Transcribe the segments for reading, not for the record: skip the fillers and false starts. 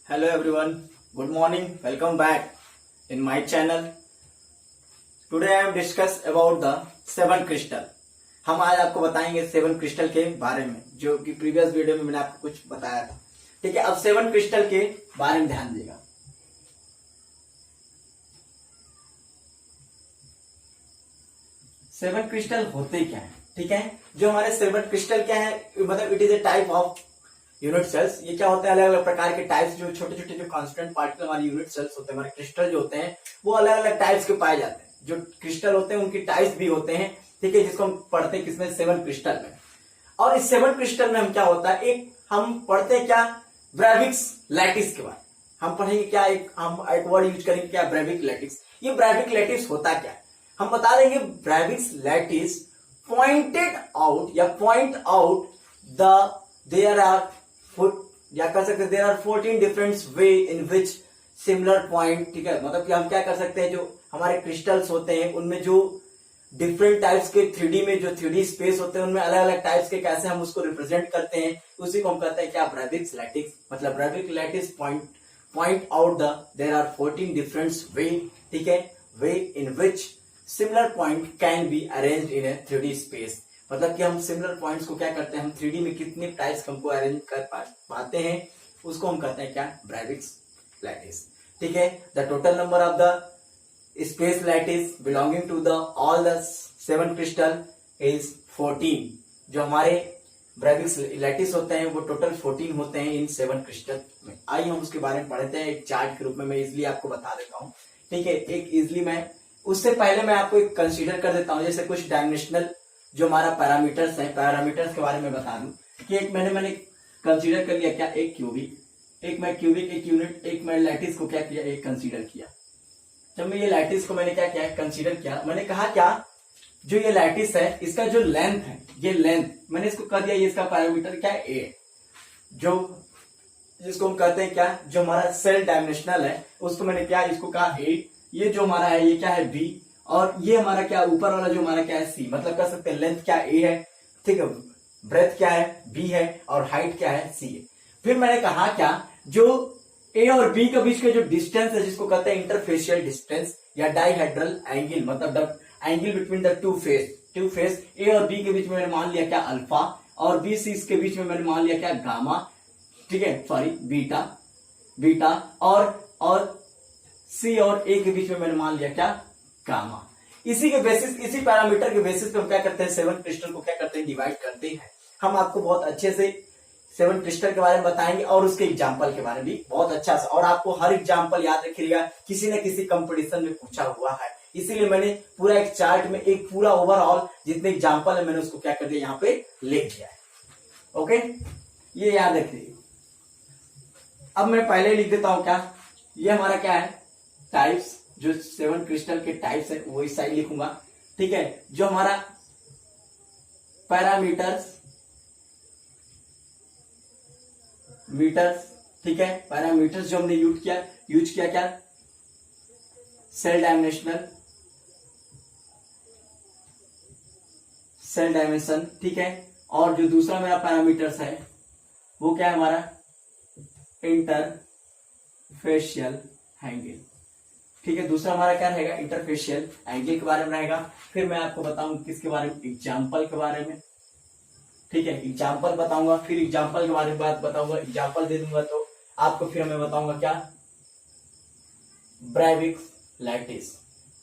Hello everyone, good morning, welcome back in my channel. Today I am discuss about the seven crystal. हम आज आपको बताएंगे seven crystal के बारे में, जो कि प्रीवियस वीडियो में मैंने आपको कुछ बताया था. ठीक है, अब सेवन क्रिस्टल के बारे में ध्यान दीजिएगा. सेवन क्रिस्टल होते क्या है? ठीक है, जो हमारे सेवन क्रिस्टल क्या है, मतलब it is a type of unit cells. ये क्या होते हैं? अलग अलग प्रकार के टाइप्स, जो छोटे छोटे जो कॉन्स्टेंट पार्टिकल हमारे यूनिट सेल्स होते हैं, हमारे क्रिस्टल जो होते हैं, वो अलग अलग टाइप्स के पाए जाते हैं. जो क्रिस्टल होते हैं उनकी टाइप्स भी होते हैं. ठीक है, जिसको हम पढ़ते हैं किसमें? सेवन क्रिस्टल में. और इस सेवन क्रिस्टल में हम क्या होता है, एक हम पढ़ते हैं क्या, ब्रेविक्स लैटिस के बारे. हम पढ़ेंगे क्या, हम एक वर्ड यूज करेंगे क्या, ब्रेविक लैटिस. ये ब्रेविक लैटिस होता क्या है, हम बता देंगे. ब्रेविक्स लैटिस पॉइंटेड आउट या point out the there are या कर सकते, there are 14 different way in which similar point. ठीक है, मतलब कि हम क्या कर सकते हैं, जो हमारे क्रिस्टल्स होते हैं उनमें जो डिफरेंट टाइप्स के 3D में जो 3D स्पेस होते हैं, उनमें अलग अलग टाइप्स के कैसे हम उसको रिप्रेजेंट करते हैं, उसी को हम कहते हैं क्या, ब्रेविक्स लैटिस. मतलब Bravais lattice point out the there are 14 different way. ठीक है, way in which similar point can be arranged in a 3D space. मतलब कि हम सिमिलर पॉइंट्स को क्या करते हैं, हम 3D में कितने टाइप्स हमको अरेंज कर पाते हैं, उसको हम कहते हैं क्या, ब्रेविक्स लैटिस. ठीक है, the total number of the space lattice belonging to the all the seven crystal is 14. जो हमारे ब्रेविक्स लैटिस होते हैं वो टोटल 14 होते हैं इन सेवन क्रिस्टल में. आइए हम उसके बारे में पढ़ते हैं एक चार्ट के रूप में. मैं इजिली आपको बता देता हूँ. ठीक है, एक इजिली मैं उससे पहले मैं आपको एक कंसीडर कर देता हूँ, जैसे कुछ डायमेंशनल जो हमारा पैरामीटर्स है, पैरामीटर्स के बारे में बता दूं कि एक मैंने कंसीडर कर लिया क्या, एक क्यूबिक, एक मैं क्यूबिक एक यूनिट, एक मैं लैटिस को क्या किया, एक कंसीडर किया. जब मैं ये लैटिस को मैंने क्या किया, कंसीडर किया, मैंने कहा क्या, जो ये लैटिस है इसका जो लेंथ है, ये लेंथ मैंने इसको कह दिया, ये इसका पैरामीटर क्या है, ए. जो जिसको हम कहते हैं क्या, जो हमारा सेल डायमेंशनल है उसको मैंने क्या, इसको कहा ए. ये जो हमारा है ये क्या है, बी. और ये हमारा क्या, ऊपर वाला जो हमारा क्या है, सी. मतलब कर सकते हैं लेंथ क्या ए है, ठीक है, ब्रेथ क्या है, बी है, और हाइट क्या है, सी है. फिर मैंने कहा क्या, जो ए और बी के बीच का जो डिस्टेंस है, जिसको कहते हैं इंटरफेशियल डिस्टेंस या डाइहेड्रल एंगल, मतलब angle between the two face. A और बी के बीच में मैंने मान लिया क्या, अल्फा, और बी सी के बीच में मैंने मान लिया क्या, गामा. ठीक है, सॉरी, बीटा, और सी और ए के बीच में मैंने मान लिया क्या, गामा. इसी के बेसिस, इसी पैरामीटर के बेसिस पे हम क्या करते हैं, सेवन क्रिस्टल को क्या करते हैं, डिवाइड करते हैं. हम आपको बहुत अच्छे से सेवन क्रिस्टल के बारे में बताएंगे और उसके एग्जांपल के बारे में भी बहुत अच्छा से. और आपको हर एग्जांपल याद रखिएगा, किसी न किसी कंपटीशन में पूछा हुआ है. इसीलिए मैंने पूरा एक चार्ट में एक पूरा ओवरऑल जितने एग्जाम्पल है मैंने उसको क्या कर दिया, यहाँ पे लिख दिया है. ओके, ये याद रखिए. अब मैं पहले लिख देता हूं क्या, ये हमारा क्या है, टाइप्स, जो सेवन क्रिस्टल के टाइप्स है वो इस साइड लिखूंगा. ठीक है, जो हमारा पैरामीटर्स, ठीक है, पैरामीटर्स जो हमने यूज किया क्या, सेल डायमेंशन. ठीक है, और जो दूसरा मेरा पैरामीटर्स है वो क्या है, हमारा इंटरफेशियल एंगल. ठीक है, दूसरा हमारा क्या रहेगा, इंटरफेशियल एंगल के बारे में रहेगा. फिर मैं आपको बताऊं किसके बारे में, एग्जाम्पल के बारे में. ठीक है, एग्जाम्पल बताऊंगा, फिर एग्जाम्पल के बारे में बात बताऊंगा, एग्जाम्पल दे दूंगा तो आपको फिर मैं बताऊंगा क्या, ब्रेविक्स लैटिस,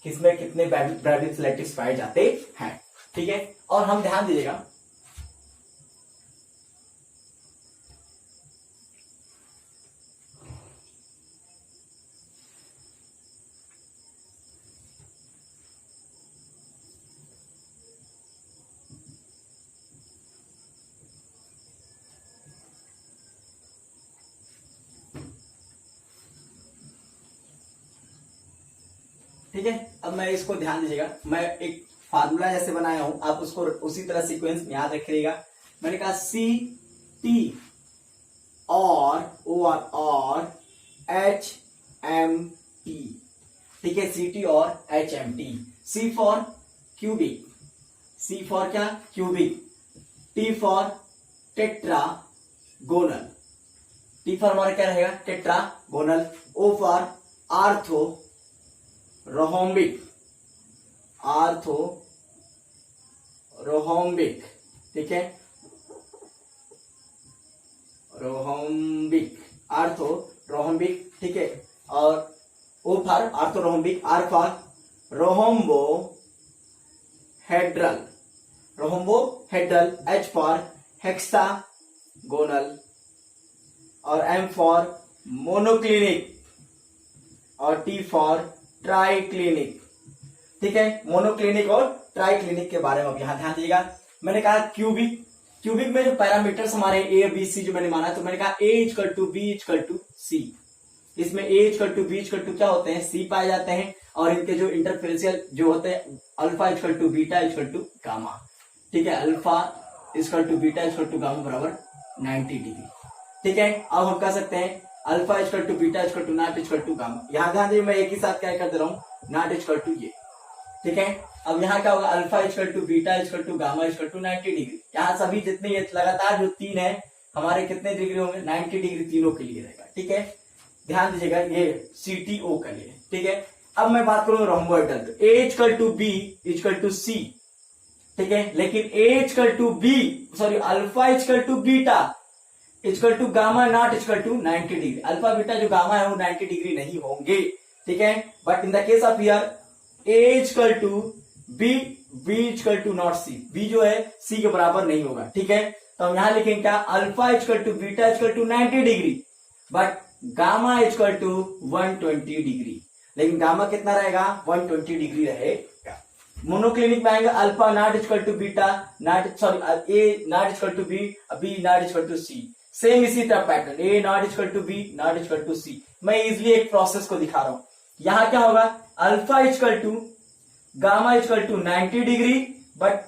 किसमें कितने ब्रेविक्स लैटिस पाए जाते हैं. ठीक है, और हम ध्यान दीजिएगा, ठीक है. अब मैं इसको ध्यान दीजिएगा, मैं एक फार्मूला जैसे बनाया हूं, आप उसको उसी तरह सीक्वेंस में याद रखिएगा. मैंने कहा सी टी और एच एम टी. ठीक है, सी टी और H M T. C for cubic, C for क्या, cubic. T for tetragonal, T for हमारा क्या रहेगा tetragonal, O for orthorhombic, orthorhombic, ठीक है, रोहोम्बिक, आर्थो रोहोम्बिक, ठीक है, और O for orthorhombic, R for rhombohedral, rhombohedral, H for hexagonal, और एम फॉर मोनोक्लिनिक, और टी फॉर ट्राइक्लिनिक, ठीक है। मोनोक्लिनिक और ट्राइक्लिनिक के बारे में अब यहां ध्यान दीजिएगा। मैंने कहा क्यूबिक, क्यूबिक में जो पैरामीटर्स हमारे ए बी सी जो मैंने माना, तो मैंने कहा A equal to B equal to C. इसमें A equal to B equal to क्या होते हैं, सी पाए जाते हैं, और इनके जो इंटरफेरेंशियल जो होते हैं alpha equal to beta equal to gamma, ठीक है, alpha equal to beta equal to gamma बराबर 90 डिग्री, ठीक है। अब हम कह सकते हैं alpha equal to beta equal to not equal to gamma. यहां ध्यान दीजिए मैं एक ही साथ क्या कर दे रहा हूं, नॉट इक्वल टू ये, ठीक है। अब यहाँ क्या होगा, alpha equal to beta equal to gamma equal to 90 degree. यहाँ सभी जितने ये लगातार जो तीन है हमारे कितने डिग्री होंगे, 90 डिग्री तीनों के लिए रहेगा, ठीक है। ध्यान दीजिएगा ये CTO के लिए, ठीक है। अब मैं बात करूंगा रोम्बोइडल, तो A equal to B equal to C, ठीक है, लेकिन A equal to B sorry alpha equal to beta equal to gamma not equal to 90 degree. Alpha beta जो गामा है वो 90 डिग्री नहीं होंगे, ठीक है। But in the case of here A equal to B equal to not C, B जो है सी के बराबर नहीं होगा, ठीक है। तो हम यहां लिखेंगे क्या, alpha equal to beta equal to 90 degree, but gamma equal to 120 degree, लेकिन गामा कितना रहेगा, 120 डिग्री रहेगा। मोनोक्लिनिक में आएगा alpha not equal to beta not sorry A not equal to B not equal to C, same इसी तरह pattern, A not equal to B not equal to C. मैं easily एक process को दिखा रहा हूं। यहां क्या होगा, alpha equal to gamma equal to 90 degree, but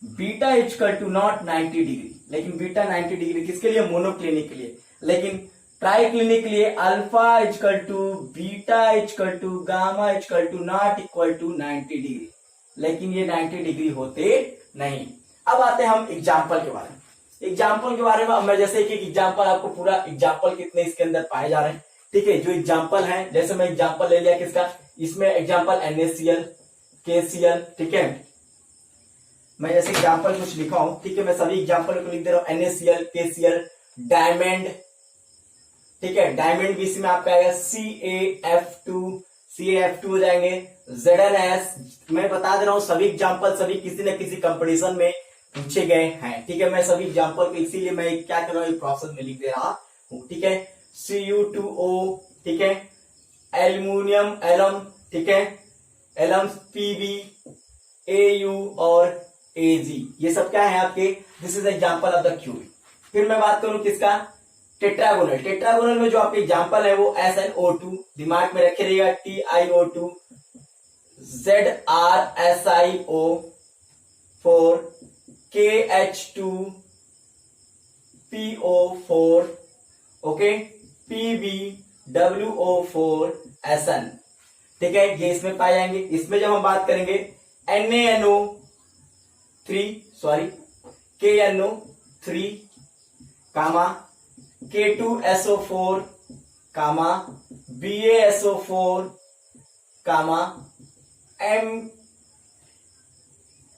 beta equal to not 90 degree, लेकिन बीटा 90 डिग्री किसके लिए, मोनोक्लिनिक के लिए। लेकिन ट्राइक्लिनिक के लिए alpha equal to beta equal to gamma equal to not equal to 90 degree, लेकिन ये 90 डिग्री होते नहीं। अब आते हैं हम एग्जाम्पल के बारे में। एग्जाम्पल के बारे में अब मैं जैसे कि एग्जाम्पल आपको पूरा एग्जाम्पल कितने इसके अंदर पाए जा रहे हैं, ठीक है। जो एग्जाम्पल है, जैसे मैं एग्जाम्पल ले लिया किसका, इसमें एग्जाम्पल NaCl KCl, ठीक है। मैं जैसे एग्जाम्पल कुछ लिखा हूं, ठीक है, मैं सभी एग्जाम्पल को लिख दे रहा हूं, NaCl KCl, डायमंड, ठीक है, डायमंड भी इसमें आपका आएगा CaF2 हो जाएंगे, ZnS। मैं बता दे रहा हूं सभी एग्जाम्पल सभी किसी न किसी कंपटीशन में पूछे गए हैं, ठीक है। मैं सभी एग्जाम्पल को इसीलिए मैं क्या कर रहा हूं, प्रोसेस में लिख दे रहा हूं, ठीक है। Cu2O, ठीक है, एल्यूमिनियम एलम, ठीक है, एलम PB, AU और AG, ये सब क्या है आपके, this is example of the cube. फिर मैं बात करूं किसका, टेट्रागोनल। टेट्रागोनल में जो आपके एग्जाम्पल है वो SnO2, दिमाग में रखे रहिएगा, TiO2, ZrSiO4, KH2PO4, okay, PbWO4SN, ठीक है, ये इसमें पाए जाएंगे। इसमें जब हम बात करेंगे KNO3 कामा K2SO4 कामा BaSO4 कामा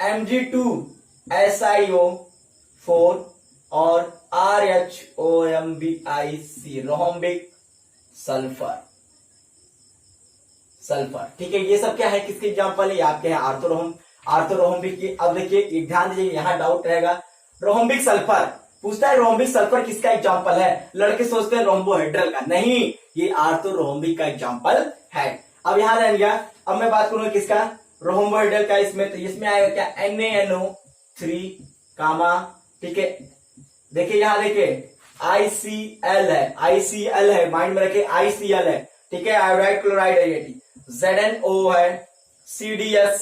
Mg2SiO4 और RHOMBiC, रोहोम्बिक सल्फर, ठीक है। ये सब क्या है, किसके एग्जाम्पल है, आपके हैं आर्थोरोहोम्बिक की। अब देखिए ध्यान दीजिए, यहाँ डाउट रहेगा, रोहोम्बिक सल्फर पूछता है, रोहोम्बिक सल्फर किसका एग्जाम्पल है, लड़के सोचते हैं रोम्बोहेड्रल का, नहीं, ये आर्थोरोहोम्बिक का एग्जाम्पल है। अब यहाँ रह गया, अब मैं बात करूंगा किसका, रोम्बोहेड्रल का। इसमें तो इसमें आएगा क्या, NaNO3 कामा, ठीक है, देखिए यहाँ देखिए ICL है, माइंड में रखे ICL है, ठीक है, आयोडाइड क्लोराइड है ये, ZnO है, CDS,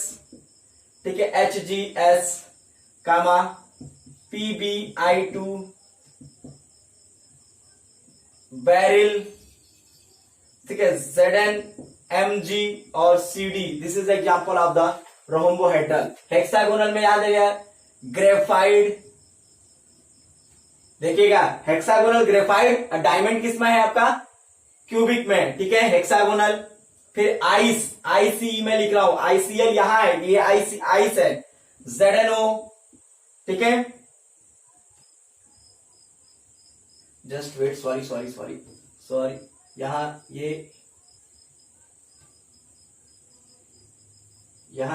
ठीक है, HGS कामा PbI2 बैरिल, ठीक है, ZnMg और CD, this is example of the rhombohedral. Hexagonal में याद है ग्रेफाइड, देखिएगा हेक्सागोनल ग्रेफाइट, डायमंड किस में है आपका, क्यूबिक में, ठीक है, हेक्सागोनल। फिर आइस, आईसी में लिख रहा हूं, आईसीएल यहां है, ये आइस है, ZnO, ठीक है, जस्ट वेट, सॉरी, यहां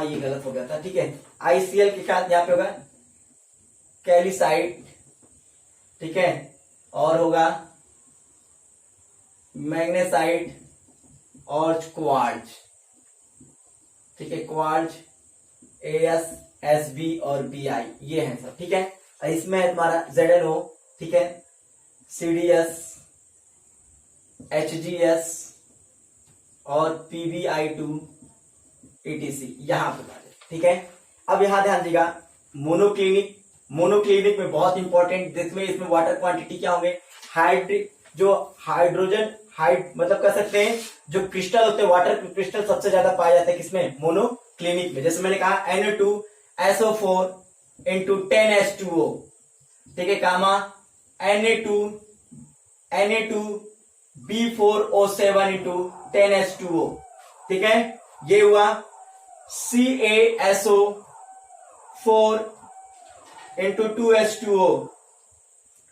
ये गलत हो गया था, ठीक है। आईसीएल के साथ यहाँ पे होगा कैल्साइट, ठीक है, और होगा मैग्नेसाइट और क्वार्ट्ज, ठीक है, क्वार्ट्ज, AS, SB और BI, ये है सब, ठीक है। इसमें है तुम्हारा ZnO, ठीक है, CDS, HGS और PbI2 ETC, यहां पे बात है, ठीक है। अब यहां ध्यान दीजिएगा मोनोक्लिनिक में बहुत इंपॉर्टेंट, जिसमें इसमें वाटर क्वांटिटी क्या होंगे, हाइड्रोजन मतलब कह सकते हैं जो क्रिस्टल होते हैं, वाटर क्रिस्टल सबसे ज्यादा पाए जाते हैं किसमें, मोनोक्लिनिक में। जैसे मैंने कहा Na2SO4 इंटू 10H2O, ठीक है, कामा Na2B4O7 इंटू 10H2O, ठीक है, ये हुआ CaSO4 इंटू 2H2O,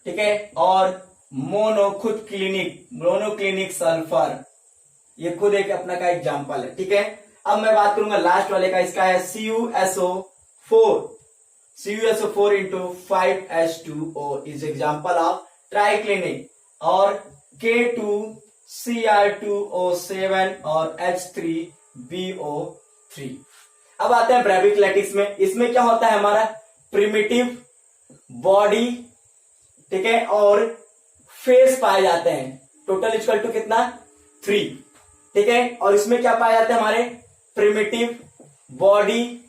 ठीक है, और मोनोक्लिनिक सल्फर, ये खुद एक अपना का एग्जाम्पल है, ठीक है। अब मैं बात करूंगा लास्ट वाले का, इसका है CuSO4 into 5H2O is example of triclinic, और K2Cr2O7 और H3BO3। अब आते हैं ब्रेविक्लेटिक्स में, इसमें क्या होता है हमारा प्रिमिटिव बॉडी, ठीक है, और फेस पाए जाते हैं, टोटल इक्वल टू कितना 3, ठीक है, और इसमें क्या पाए जाते हैं हमारे प्रिमिटिव बॉडी,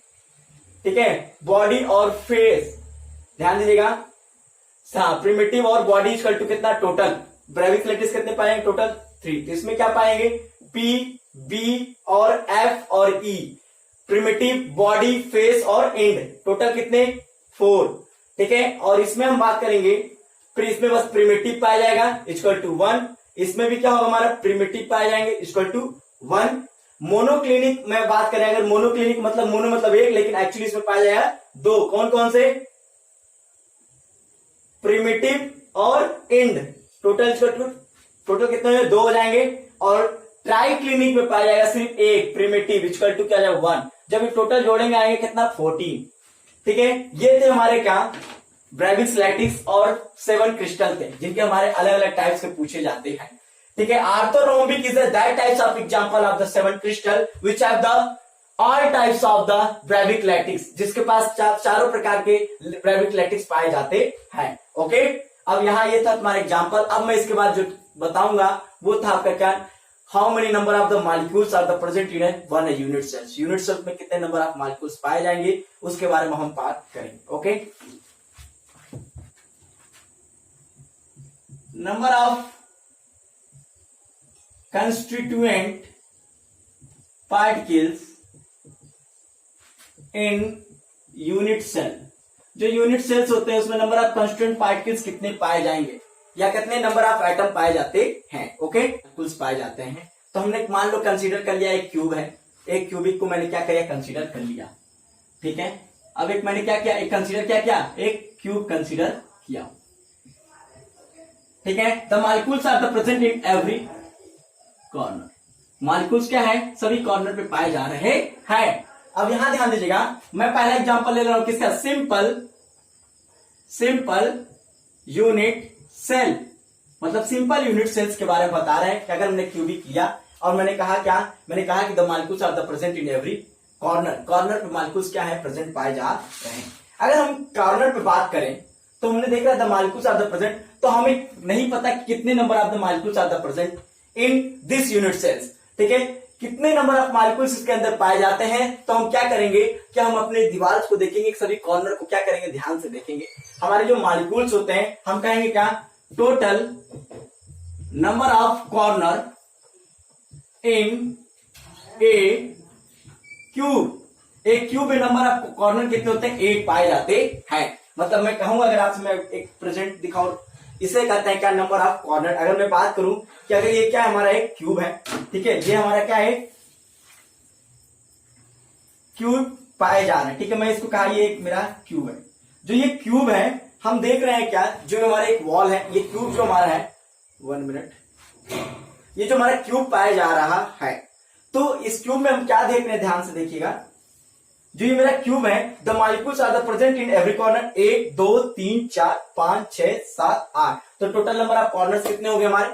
ठीक है, बॉडी और फेस, ध्यान दीजिएगा, प्रिमिटिव और बॉडी इक्वल टू कितना टोटल, ब्रेविक्लेटिस कितने पाएंगे टोटल 3, तो इसमें क्या पाएंगे P, B और F और E, प्रिमिटिव बॉडी फेस और एंड, टोटल कितने 4, ठीक है। और इसमें हम बात करेंगे, फिर इसमें बस प्रिमिटिव पाया जाएगा इक्वल टू 1, इसमें भी क्या होगा हमारा प्रिमिटिव पाए जाएंगे इक्वल टू 1। मोनोक्लिनिक में बात करें, अगर मोनोक्लिनिक मतलब मोनो मतलब एक, लेकिन एक्चुअली इसमें पाया जाएगा 2, कौन कौन से, प्रिमिटिव और एंड, टोटल कितने 2 हो जाएंगे। और ट्राइक्लिनिक में पाया जाएगा सिर्फ एक, प्रिमिटिव इक्वल टू क्या जाएगा 1, जब ये टोटल जोड़ेंगे आएंगे कितना 14, ठीक है। ये थे हमारे क्या ब्रेविक्लेटिक्स और 7 क्रिस्टल थे, जिनके हमारे अलग अलग टाइप्स के पूछे जाते हैं, ठीक है। Orthorhombic is that types of example of the 7 crystal which have the all types of the Bravais lattices, जिसके पास चारों प्रकार के ब्रेविक्लेटिक्स पाए जाते हैं, ओके। अब यहाँ ये था तुम्हारा एग्जांपल। अब मैं इसके बाद जो बताऊंगा वो था आपका क्या, how many number of the molecules are the present in one unit cells, unit cells में कितने नंबर ऑफ मॉलिक्यूल्स पाए जाएंगे उसके बारे में हम बात करेंगे, okay. Number of constituent particles in unit cell, जो यूनिट सेल्स होते हैं उसमें नंबर ऑफ कंस्टिट्यूएंट पार्टिकल्स कितने पाए जाएंगे या कितने नंबर ऑफ एटम पाए जाते हैं, ओके, कुल पाए जाते हैं। तो हमने मान लो कंसीडर कर लिया एक क्यूब है, एक क्यूबिक को मैंने क्या किया कंसीडर कर लिया, ठीक है। अब एक मैंने क्या किया, एक कंसीडर क्या किया, एक क्यूब कंसीडर किया, ठीक है। The molecules are the present in every corner, molecules क्या है सभी कॉर्नर पे पाए जा रहे हैं। अब यहां ध्यान दीजिएगा, मैं पहला एग्जांपल ले रहा हूं किसका, सिंपल यूनिट सेल, मतलब सिंपल यूनिट सेल्स के बारे में बता रहे हैं कि अगर हमने क्यूबिक किया और मैंने कहा क्या, मैंने कहा कि the molecules are the present in every corner, corner पे मॉलिक्यूल्स क्या है प्रेजेंट पाए जा रहे हैं। अगर हम कॉर्नर पे बात करें तो हमने देखा the molecules are the present, तो हमें नहीं पता कि कितने number of the molecules are the present in this unit cells, ठीक है, कितने नंबर ऑफ मॉलिक्यूल्स इसके अंदर पाए जाते हैं। तो हम क्या करेंगे, क्या हम अपने दीवार को देखेंगे, सभी कॉर्नर को क्या करेंगे ध्यान से देखेंगे, हमारे जो मॉलिक्यूल्स होते हैं हम कहेंगे क्या, total number of corner in a cube, एक क्यूब में नंबर ऑफ कॉर्नर कितने होते हैं 8 पाए जाते हैं। मतलब मैं कहूंगा, अगर आपसे मैं एक प्रेजेंट दिखाऊं इसे कहते हैं क्या, नंबर ऑफ कॉर्नर। अगर मैं बात करूं कि अगर ये क्या हमारा एक क्यूब है, ठीक है, ये हमारा क्या है, क्यूब पाए जा रहे हैं, ठीक है, मैं इसको कहा ये एक मेरा क्यूब है। जो ये क्यूब है हम देख रहे हैं क्या, जो हमारा एक वॉल है, ये क्यूब जो हमारा है, 1 मिनट, ये जो हमारा क्यूब पाया जा रहा है, तो इस क्यूब में हम क्या देख रहे हैं, ध्यान से देखिएगा। जो ये मेरा क्यूब है, the molecules are the present in every corner, 1 2 3 4 5 6 7 8, तो टोटल नंबर ऑफ कॉर्नर्स कितने हो गए हमारे,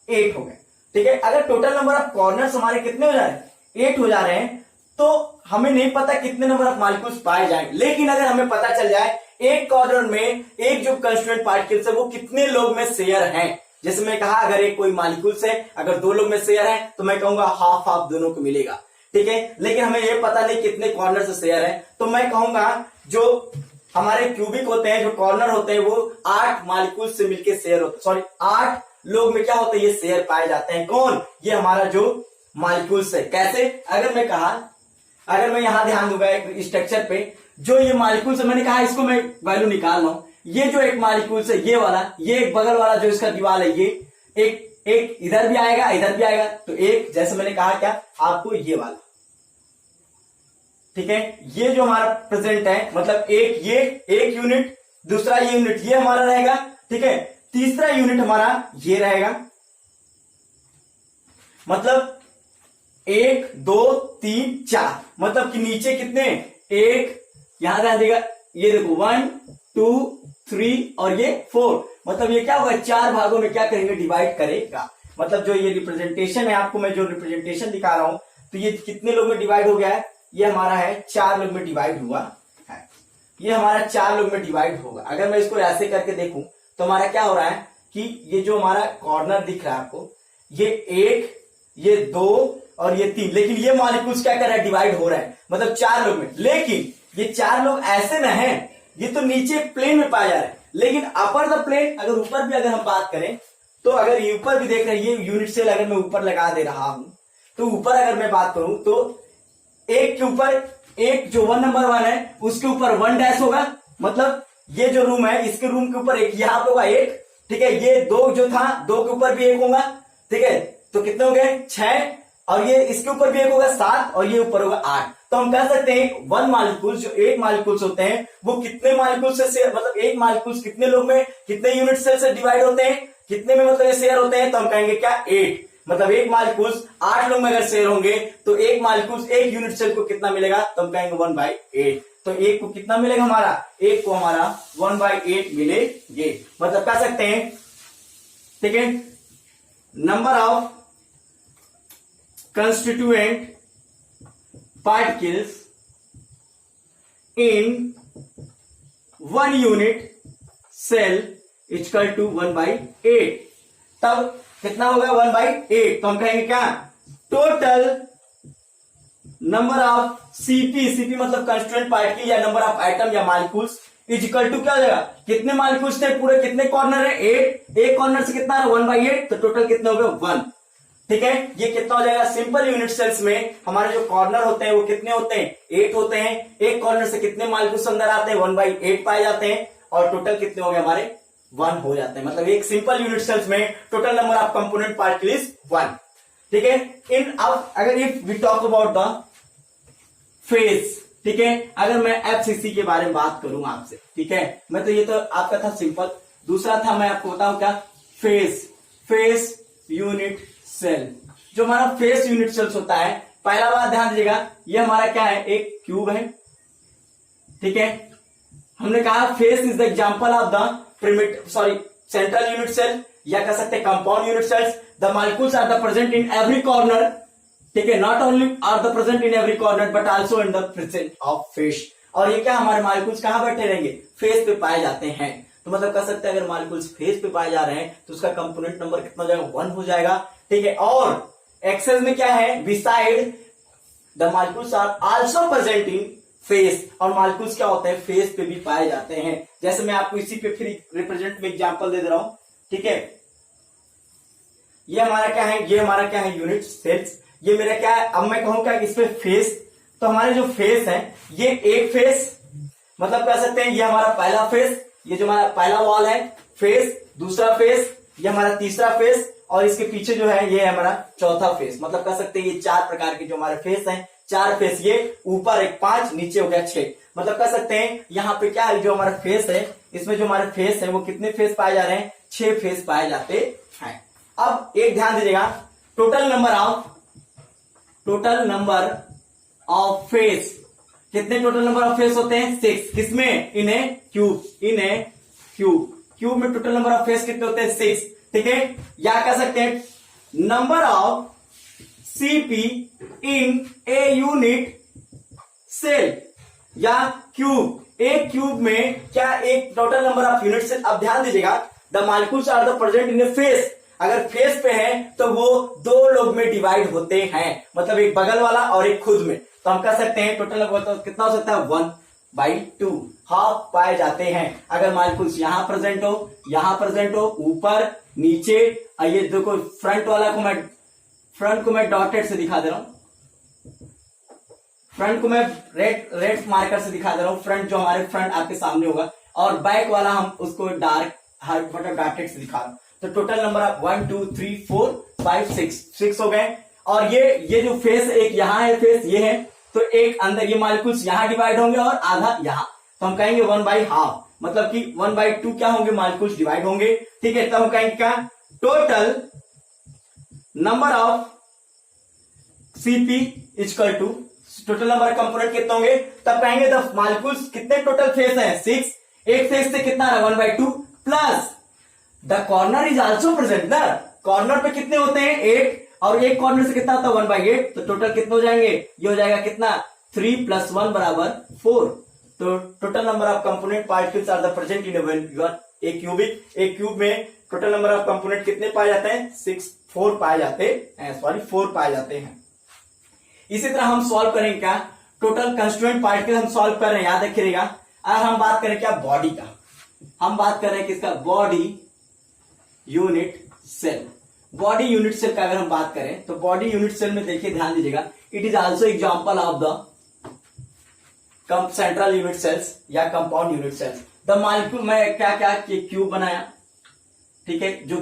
8 हो गए, ठीक है। अगर टोटल नंबर ऑफ कॉर्नर्स हमारे कितने हो जा रहे हैं, 8 हो जा रहे हैं, तो हमें नहीं पता कितने नंबर ऑफ मॉलिक्यूल्स पाए जाएंगे, लेकिन अगर हमें पता चल जाए एक कॉर्नर में एक जो कंस्टिट्यूएंट पार्टिकल्स है वो कितने लोग में शेयर हैं, जैसे मैं कहा अगर एक कोई मॉलिक्यूल्स है, अगर 2 लोग में शेयर है तो मैं कहूंगा हाफ हाफ दोनों को मिलेगा, ठीक है। लेकिन हमें ये पता नहीं कितने कॉर्नर से शेयर है, तो मैं कहूंगा जो हमारे क्यूबिक होते हैं, जो कॉर्नर होते हैं, वो 8 मॉलिक्यूल से मिलकर शेयर होते हैं, सॉरी 8 लोग में क्या होता है, ये शेयर पाए जाते हैं। कौन, ये हमारा जो मॉलिक्यूल्स है। कैसे, अगर मैं कहा, अगर मैं यहां ध्यान दूंगा एक स्ट्रक्चर पे, जो ये मॉलिक्यूल्स है, मैंने कहा इसको मैं वैल्यू निकाल रहा हूं, ये जो एक मॉलिक्यूल्स है, ये वाला, ये एक बगल वाला जो इसका दीवार है, ये एक इधर भी आएगा, इधर भी आएगा, तो एक, जैसे मैंने कहा क्या आपको, ये वाला, ठीक है, ये जो हमारा प्रेजेंट है, मतलब एक यूनिट, दूसरा यूनिट ये हमारा रहेगा, ठीक है, तीसरा यूनिट हमारा ये रहेगा, मतलब 1 2 3 4, मतलब कि नीचे कितने, एक, यहां ध्यान देगा, ये देखो 1 2 3 और ये 4, मतलब ये क्या होगा, 4 भागों में क्या करेंगे, डिवाइड करेगा। मतलब जो ये रिप्रेजेंटेशन है, आपको मैं जो रिप्रेजेंटेशन दिखा रहा हूं, तो ये कितने लोग में डिवाइड हो गया है, ये हमारा है 4 लोग में डिवाइड हुआ है, ये हमारा 4 लोग में डिवाइड होगा। अगर मैं इसको ऐसे करके देखूं तो हमारा क्या हो रहा है कि ये जो हमारा कॉर्नर दिख रहा है आपको, ये 1 ये 2 और ये 3, लेकिन ये मॉलिक्यूल्स क्या कर रहा है, डिवाइड हो रहा है, मतलब 4 लोग में। लेकिन ये 4 लोग ऐसे न है, ये तो नीचे प्लेन में पाया जा रहा है, लेकिन अपर द प्लेन, अगर ऊपर भी अगर हम बात करें, तो अगर ये ऊपर भी देख रहे हैं, ये यूनिट सेल अगर मैं ऊपर लगा दे रहा हूं, तो ऊपर अगर मैं बात करूं तो एक के ऊपर एक, जो 1 नंबर 1 है उसके ऊपर 1 डैश होगा, मतलब ये जो रूम है इसके रूम के ऊपर एक यहां पे होगा 1, ठीक है, ये 2 जो था 2 के ऊपर भी 1 होगा, ठीक है, तो कितने हो गए 6, और ये इसके ऊपर भी 1 होगा 7, और ये ऊपर होगा 8। तो हम कह सकते हैं 1 मॉलिक्यूल्स, जो 8 मॉलिक्यूल्स होते हैं, वो कितने मॉलिक्यूल्स से, मतलब 1 मॉलिक्यूल्स कितने लोग में, कितने यूनिट सेल से डिवाइड होते हैं, कितने में मतलब ये शेयर होते हैं, तो हम कहेंगे क्या 8, मतलब 1 मॉलिक्यूल्स 8 लोग में अगर शेयर होंगे तो 1 मॉलिक्यूल्स 1 यूनिट सेल को कितना मिलेगा, तो हम कहेंगे 1/8। तो 1 को कितना मिलेगा हमारा, 1 को हमारा 1/8 मिलेंगे, मतलब कह सकते हैं, ठीक है, number of constituent particles in 1 unit cell is equal to 1/8। तब कितना होगा 1/8, तो हम कहेंगे क्या, टोटल नंबर ऑफ सीपी मतलब कंस्टिट्यूएंट पार्टिकल या नंबर ऑफ आइटम या मॉलिक्यूल्स इज इक्वल टू क्या हो जाएगा, कितने मॉलिक्यूल्स थे पूरे, कितने कॉर्नर है 8, एक कॉर्नर से कितना है 1/8, तो टोटल कितने हो गए 1, ठीक है। ये कितना हो जाएगा, सिंपल यूनिट सेल्स में हमारे जो कॉर्नर होते हैं वो कितने होते हैं, 8 होते हैं, एक कॉर्नर से कितने मॉलिक्यूल्स अंदर आते हैं 1/8 पाए जाते हैं, और टोटल कितने हो गए हमारे 1 हो जाते हैं, मतलब एक सिंपल यूनिट सेल्स में total number of component particle is 1, ठीक है। इन अब अगर if we talk about the face, ठीक है, अगर मैं एफसीसी के बारे में बात करूं आपसे, ठीक है, मैं तो ये तो आपका था सिंपल, दूसरा था मैं आपको बताऊं क्या, फेस यूनिट सेल। जो हमारा फेस यूनिट सेल्स होता है, पहला बात ध्यान दीजिएगा, ये हमारा क्या है, एक क्यूब है, ठीक है, हमने कहा face is the example of the central unit cell, या कह सकते हैं compound unit cells. The molecules are the present in every corner, ठीक है, not only are the present in every corner but also in the present of face. और ये क्या, हमारे मॉलिक्यूल्स कहां बैठे रहेंगे, फेस पे पाए जाते हैं, तो मतलब कह सकते हैं अगर मॉलिक्यूल्स फेस पे पाए जा रहे हैं तो उसका कंपोनेंट नंबर कितना हो जाएगा, 1 हो जाएगा, ठीक है। और एक्सेल में क्या है, beside the molecules are also present in face, और मॉलिक्यूल्स क्या होते हैं, फेस पे भी पाए जाते हैं। जैसे मैं आपको इसी पे फिर रिप्रेजेंट में एग्जांपल दे दे रहा हूं, ठीक है, ये हमारा क्या है, ये हमारा क्या है यूनिट सेल्स, ये मेरा क्या है, अब मैं कहूं क्या इस पे फेस, तो हमारे जो फेस है ये एक फेस, मतलब कह सकते हैं ये हमारा पहला फेस, ये जो हमारा पहला वॉल है, फेस, दूसरा फेस, ये हमारा तीसरा फेस, और इसके पीछे जो है ये है हमारा चौथा फेस। मतलब कह सकते हैं ये 4 प्रकार के जो हमारे फेस हैं, 4 फेस, ये ऊपर एक 5, नीचे हो गया 6। मतलब कह सकते हैं यहाँ पे क्या है, जो हमारा फेस है, इसमें जो हमारे फेस है वो कितने फेस पाए जा रहे हैं, 6 फेस पाए जाते हैं। अब एक ध्यान दीजिएगा, टोटल नंबर ऑफ फेस, कितने टोटल नंबर ऑफ फेस होते हैं, 6। किसमें, इन ए क्यूब में टोटल नंबर ऑफ फेस कितने होते हैं, 6। ठीक है, या कह सकते हैं number of CP in a unit cell, या क्यूब, एक क्यूब में क्या एक total number of unit cell. अब ध्यान दीजिएगा, the molecules are the present in a face, अगर फेस पे है तो वो 2 लोग में डिवाइड होते हैं, मतलब एक बगल वाला और एक खुद में। तो हम कह सकते हैं टोटल नंबर कितना हो सकता है, 1/2 हाफ पाए जाते हैं। अगर मॉलिक्यूल्स यहां प्रेजेंट हो, ऊपर नीचे, ये देखो फ्रंट को मैं डॉटेड से दिखा दे रहा हूं, फ्रंट को मैं रेड मार्कर से दिखा दे रहा हूं, फ्रंट जो हमारे फ्रंट आपके सामने होगा, और बैक वाला हम उसको डार्क डॉटेड से दिखा रहा हूं। तो टोटल नंबर आप 1 2 3 4 5 6 हो गए। और ये जो फेस, एक यहाँ है फेस, ये है, तो एक अंदर ये मॉलिक्यूल्स यहां डिवाइड होंगे और आधा यहां, तो हम कहेंगे 1/2, मतलब कि 1/2 क्या होंगे, मॉलिक्यूल्स डिवाइड होंगे। ठीक है, तब हम कहेंगे क्या, total number of CP equal to total number component कितने होंगे, तब कहेंगे द मॉलिक्यूल्स कितने टोटल फेस हैं, 6, एक फेस से कितना है 1/2 plus the corner is also present ना, कॉर्नर पे कितने होते हैं 8, और एक कॉर्नर से कितना होता है 1/8, तो टोटल कितने हो जाएंगे, ये हो जाएगा कितना 3 + 1 = 4। तो total number of component particles are the present in a cube में टोटल नंबर ऑफ कंपोनेंट कितने पाए जाते हैं, 4 पाए जाते हैं। इसी तरह हम सॉल्व करेंगे क्या, टोटल कंस्टिट्यूएंट पार्टिकल हम सॉल्व कर रहे हैं, याद रखिएगा। अगर हम बात करें क्या, बॉडी का, हम बात कर रहे हैं किसका, body unit cell. Body unit cell का अगर हम बात करें तो बॉडी यूनिट सेल में देखिए, ध्यान दीजिएगा, it is also example of the central unit cells या compound unit cells. The molecule में क्या क्यूब बनाया, ठीक है, जो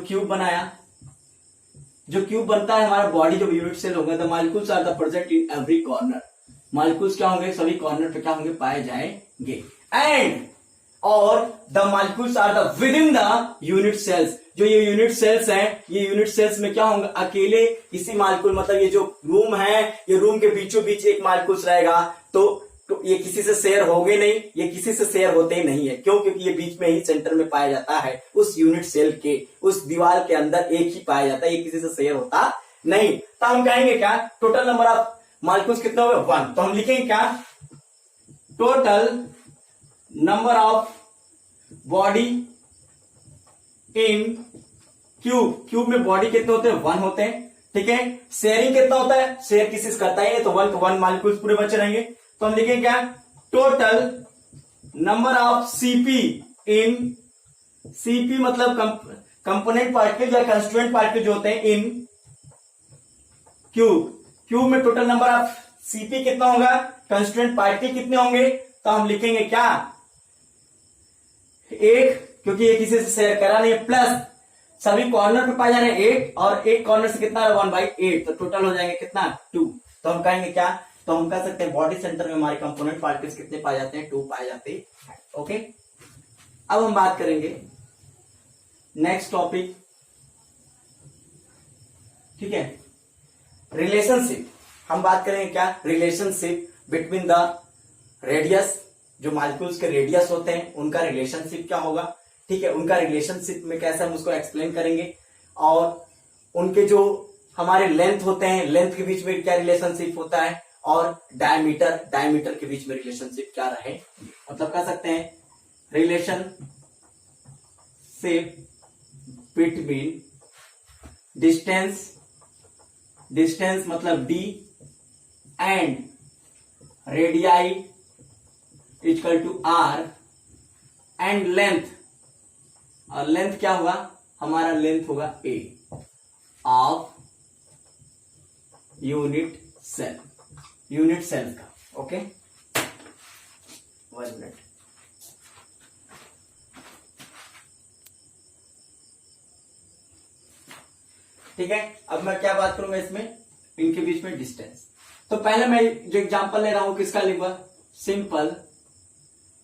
क्यूब बनता है हमारा बॉडी जो यूनिट सेल होगा, the molecules are the present in every corner, molecules क्या होंगे, सभी कॉर्नर पे क्या होंगे, पाए जाएंगे। एंड और the molecules are the within the unit cells, जो ये यूनिट सेल्स हैं, ये यूनिट सेल्स में क्या होंगे, अकेले इसी मॉलिक्यूल, मतलब ये जो रूम है, ये रूम के बीचों बीच एक मॉलिक्यूल्स रहेगा, तो ये किसी से शेयर होंगे नहीं, ये किसी से शेयर होते ही नहीं है, क्यों, क्योंकि ये बीच में ही सेंटर में पाया जाता है, उस यूनिट सेल के उस दीवार के अंदर एक ही पाया जाता है, ये किसी से शेयर होता नहीं। तो हम कहेंगे क्या, टोटल नंबर ऑफ मॉलिक्यूल्स कितने हुए, 1। तो हम लिखेंगे क्या, total number of body in cube में बॉडी कितने होते हैं, 1 होते हैं। ठीक है, शेयरिंग कितना होता है, शेयर किसी से करता ही है, तो 1 मॉलिक्यूल्स पूरे बचे रहेंगे। तो हम लिखेंगे क्या, total number of CP in, CP मतलब कंपोनेंट पार्टिकल या कंस्टिट्यूएंट पार्टिकल जो होते हैं इन क्यूब में टोटल नंबर ऑफ सीपी कितना होगा, कंस्टिट्यूएंट पार्टिकल कितने होंगे, तो हम लिखेंगे क्या, 8, क्योंकि ये किसी से शेयर करा नहीं, प्लस सभी कॉर्नर पे पाए जा रहे हैं 8, और एक कॉर्नर से कितना है 1/8, तो टोटल हो जाएंगे कितना 2। तो हम कहेंगे क्या, तो हम कह सकते हैं बॉडी सेंटर में हमारे कंपोनेंट पार्टिकल्स कितने पाए जाते हैं, 2 पाए जाते हैं। ओके, अब हम बात करेंगे नेक्स्ट टॉपिक, ठीक है, रिलेशनशिप। हम बात करेंगे क्या, रिलेशनशिप बिटवीन द रेडियस, जो मॉलिक्यूल्स के रेडियस होते हैं उनका रिलेशनशिप क्या होगा। ठीक है, उनका रिलेशनशिप में कैसे हम उसको एक्सप्लेन करेंगे, और उनके जो हमारे लेंथ होते हैं, लेंथ के बीच में क्या रिलेशनशिप होता है, और डायमीटर के बीच में रिलेशनशिप क्या रहे, मतलब कह सकते हैं रिलेशनशिप बिटवीन डिस्टेंस मतलब d and radii equal to r and length, और लेंथ क्या होगा, हमारा लेंथ होगा a ऑफ यूनिट सेल का। Okay, 1 minute. ठीक है। अब मैं क्या बात करूंगा इसमें, इनके बीच में डिस्टेंस। तो पहले मैं जो एग्जांपल ले रहा हूं किसका लिखूंगा, simple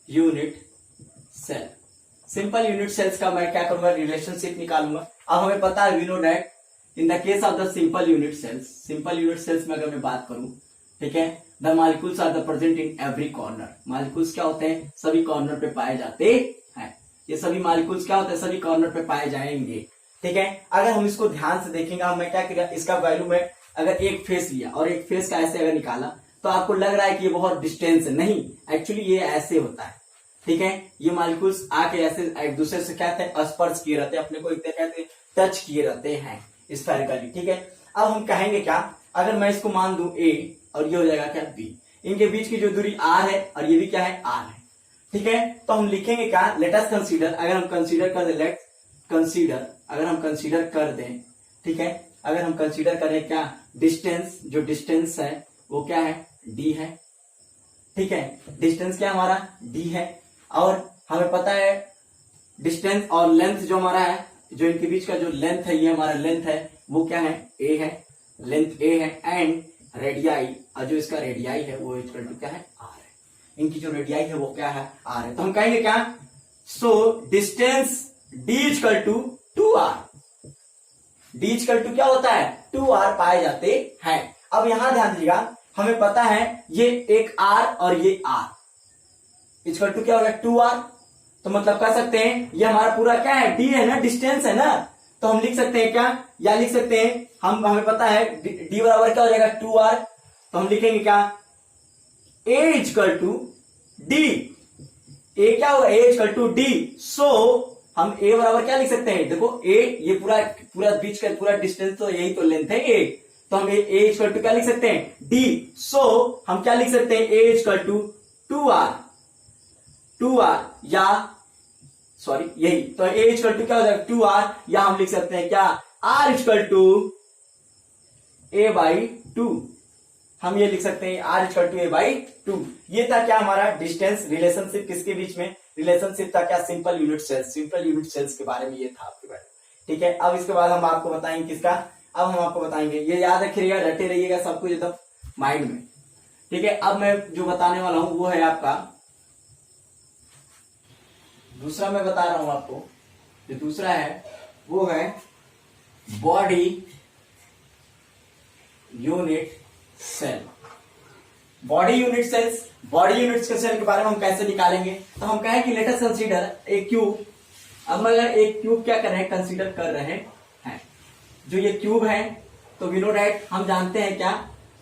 unit cell. Simple unit cells का मैं क्या करूंगा, रिलेशनशिप निकालूंगा। अब हमें पता है, we know that in the case of the simple unit cells में अगर मैं बात करूं, ठीक है, the molecules are the present in every corner. Molecules क्या होते हैं, सभी कॉर्नर पे पाए जाते हैं। ये सभी मॉलिक्यूल्स क्या होते हैं, सभी कॉर्नर पे पाए जाएंगे, ठीक है। अगर हम इसको ध्यान से देखेंगे, मैं क्या किया, इसका वैल्यू में अगर एक फेस लिया और एक फेस का ऐसे अगर निकाला, तो आपको लग रहा है कि ये बहुत डिस्टेंस है, नहीं, एक्चुअली ये ऐसे होता है, ठीक है। ये मॉलिक्यूल्स आके ऐसे एक दूसरे से क्या कहते हैं, स्पर्श किए रहते हैं, अपने को कहते हैं टच किए रहते हैं स्फेरिकली, ठीक है। अब हम कहेंगे क्या, अगर मैं इसको मान दूं A और ये हो जाएगा क्या B, इनके बीच की जो दूरी R है और ये भी क्या है, R है, ठीक है। तो हम लिखेंगे क्या, लेट अस कंसीडर, अगर हम कंसीडर कर दें, अगर हम कंसीडर कर दें, ठीक है, अगर हम कंसीडर करें क्या, डिस्टेंस, जो डिस्टेंस है वो क्या है, D है, ठीक है। डिस्टेंस क्या हमारा D है, और हमें पता है डिस्टेंस और लेंथ जो हमारा है, जो इनके बीच का जो लेंथ है, ये हमारा लेंथ है, वो क्या है, A है, लेंथ A है, एंड रेडियाई, और जो इसका रेडियाई है वो इक्वल टू क्या है, R है। इनकी जो रेडियाई है वो क्या है, R है। तो हम कहेंगे क्या, so distance D equal to 2R, D equal to क्या होता है, 2R पाए जाते हैं। अब यहां ध्यान दीजिएगा, हमें पता है ये एक R और ये R इक्वल टू क्या होगा, 2R। तो मतलब कह सकते हैं ये हमारा पूरा क्या है, D है ना, डिस्टेंस है ना। तो हम लिख सकते हैं क्या, या लिख सकते हैं हमें पता है D बराबर क्या हो जाएगा, 2R। तो हम लिखेंगे क्या, A equal to D, A क्या होगा, A equal to D। So हम A बराबर क्या लिख सकते हैं, देखो A, ये पूरा बीच का पूरा डिस्टेंस, तो यही तो लेंथ है A। तो हम A इक्वल टू क्या लिख सकते हैं, D। सो हम क्या लिख सकते हैं, A इक्वल टू 2R, या सॉरी यही, तो A इक्वल टू क्या हो जाएगा, 2R, या हम लिख सकते हैं क्या, R इक्वल टू A/2। हम ये लिख सकते हैं R इक्वल टू A/2। ये था क्या हमारा डिस्टेंस रिलेशनशिप, किसके बीच में, रिलेशनशिप था क्या, सिंपल यूनिट सेल्स के बारे में ये था आपके बारे में, ठीक है। अब इसके बाद हम आपको बताएंगे किसका, अब हम आपको बताएंगे, ये याद रखिएगा, रटे रहिएगा सब कुछ एकदम माइंड में, ठीक है। अब मैं जो बताने वाला हूं वो है आपका दूसरा, मैं बता रहा हूं आपको, जो दूसरा है वो है body unit cell. Body unit cell के बारे में हम कैसे निकालेंगे, तो हम कहें कि let us consider a cube. अब मैं अगर एक क्यूब क्या कर रहे हैं, कंसीडर कर रहे हैं, जो ये क्यूब है, तो वी नो दैट, हम जानते हैं क्या,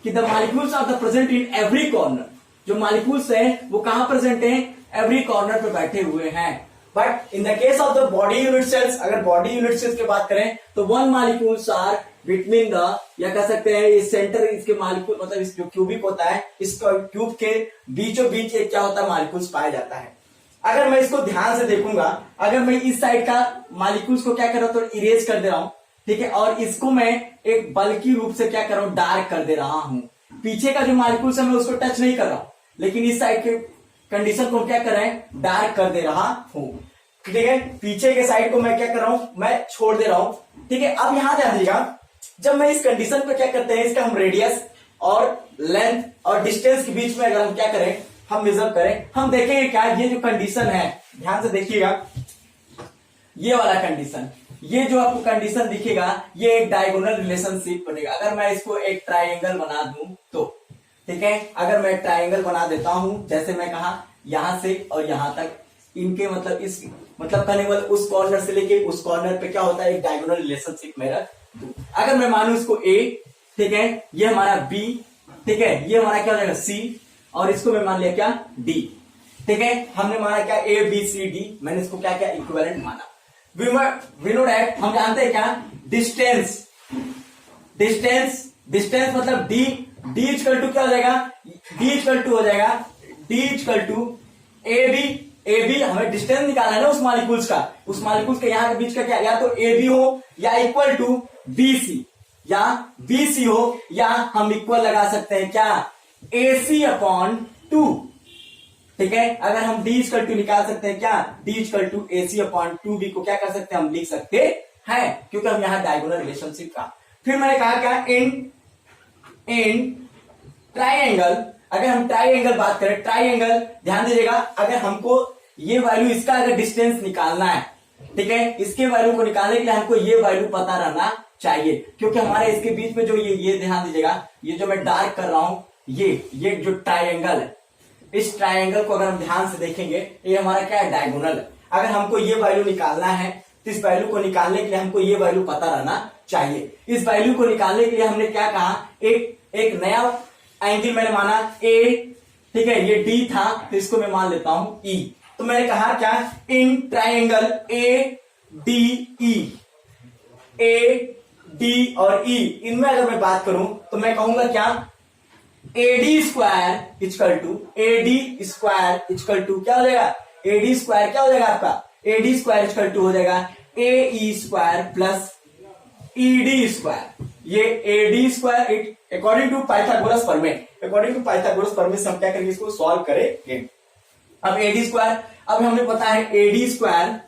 कि the molecules are the present in every corner. जो मॉलिक्यूल्स है वो कहां प्रेजेंट है, एवरी कॉर्नर पे बैठे हुए हैं। But in the case of the body unit cells, अगर बॉडी यूनिट सेल्स की बात करें, तो one molecules are between the, या कह सकते हैं इस सेंटर, इसके मॉलिक्यूल मतलब इस जो क्यूबिक होता है, इस क्यूब के बीचों बीच एक क्या होता है, मॉलिक्यूल्स पाया जाता है। अगर मैं इसको ध्यान से देखूंगा, अगर मैं इस साइड का मॉलिक्यूल्स को क्या कर रहा हूं, तो इरेज कर दे रहा हूं, ठीक है, और इसको मैं एक बल्कि रूप से क्या कर रहा हूं, डार्क कर दे रहा हूं। पीछे का जो मॉलिक्यूल्स है मैं उसको टच नहीं कर रहा हूं, लेकिन इस साइड के कंडीशन को क्या कर रहे हैं, डार्क कर दे रहा हूं, ठीक है। पीछे के साइड को मैं क्या कर रहा हूं, मैं छोड़ दे रहा हूं, ठीक है। अब यहां ध्यान दीजिएगा, जब मैं इस कंडीशन पे क्या करते हैं, इसका हम रेडियस और लेंथ और डिस्टेंस के बीच में अगर हम क्या करें, हम मेजर करें, हम देखेंगे क्या, ये जो कंडीशन है, ध्यान से देखिएगा, ये वाला कंडीशन, ये जो आपको कंडीशन दिखेगा, ये एक डायगोनल रिलेशनशिप बनेगा। अगर मैं इसको एक ट्राइंगल बना दूं तो, ठीक है, अगर मैं ट्राइंगल बना देता हूं, जैसे मैं कहा यहां से और यहां तक, इनके मतलब इस मतलब कनेवल उस कॉर्नर से लेके उस कॉर्नर पे क्या होता है, एक डायगोनल रिलेशनशिप में रख दूं। अगर मैं मानू इसको A, ठीक है, ये हमारा B, ठीक है, ये हमारा क्या हो जाएगा C, और इसको मैं मान लिया क्या, D, ठीक है। हमने माना क्या, A B C D, मैंने इसको क्या क्या इक्विवेलेंट माना। वी नो दैट, हम जानते हैं क्या, डिस्टेंस मतलब D इक्वल टू क्या हो जाएगा, D इक्वल टू हो जाएगा, D इक्वल टू AB हमें डिस्टेंस निकालना है ना उस मॉलिक्यूल्स का, उस मॉलिक्यूल्स के यहाँ के बीच का क्या, या तो AB हो या इक्वल टू BC, या BC हो, या हम इक्वल लगा सकते हैं क्या, AC/2, ठीक है। अगर हम D इक्वल टू निकाल सकते हैं क्या, D इक्वल टू AC/2B को क्या कर सकते हैं, हम लिख सकते हैं, क्योंकि हम यहाँ डायगोनल रिलेशनशिप का फिर मैंने कहा क्या, इन ट्राइंगल, अगर हम ट्राइंगल बात करें, ट्राइंगल ध्यान दीजिएगा, अगर हमको ये वैल्यू, इसका अगर डिस्टेंस निकालना है, ठीक है, इसके वैल्यू को निकालने के लिए हमको ये वैल्यू पता रहना चाहिए, क्योंकि हमारे इसके बीच में जो ये ध्यान दीजिएगा, ये जो मैं डार्क कर रहा हूं, ये जो ट्राइंगल है, इस ट्राइंगल को अगर हम ध्यान से देखेंगे, ये हमारा क्या है, डायगोनल है। अगर हमको ये वैल्यू निकालना है तो इस वैल्यू को निकालने के लिए हमको ये वैल्यू पता रहना चाहिए। इस वैल्यू को निकालने के लिए हमने क्या कहा, एक नया एंगल मैंने माना ए, ठीक है, ये डी था तो इसको मैं मान लेता हूं ई। तो मैंने कहा क्या, इन ट्राइंगल ए डी और ई, इनमें अगर मैं बात करूं तो मैं कहूंगा क्या, AD स्क्वायर इक्वल टू क्या हो जाएगा, AD स्क्वायर क्या हो जाएगा आपका, AD स्क्वायर इक्वल टू हो जाएगा AE square plus ED square. ये AD square according to Pythagoras प्रमेय से हम क्या करेंगे, इसको सॉल्व करेंगे। अब AD स्क्वायर, अब हमें पता है AD स्क्वायर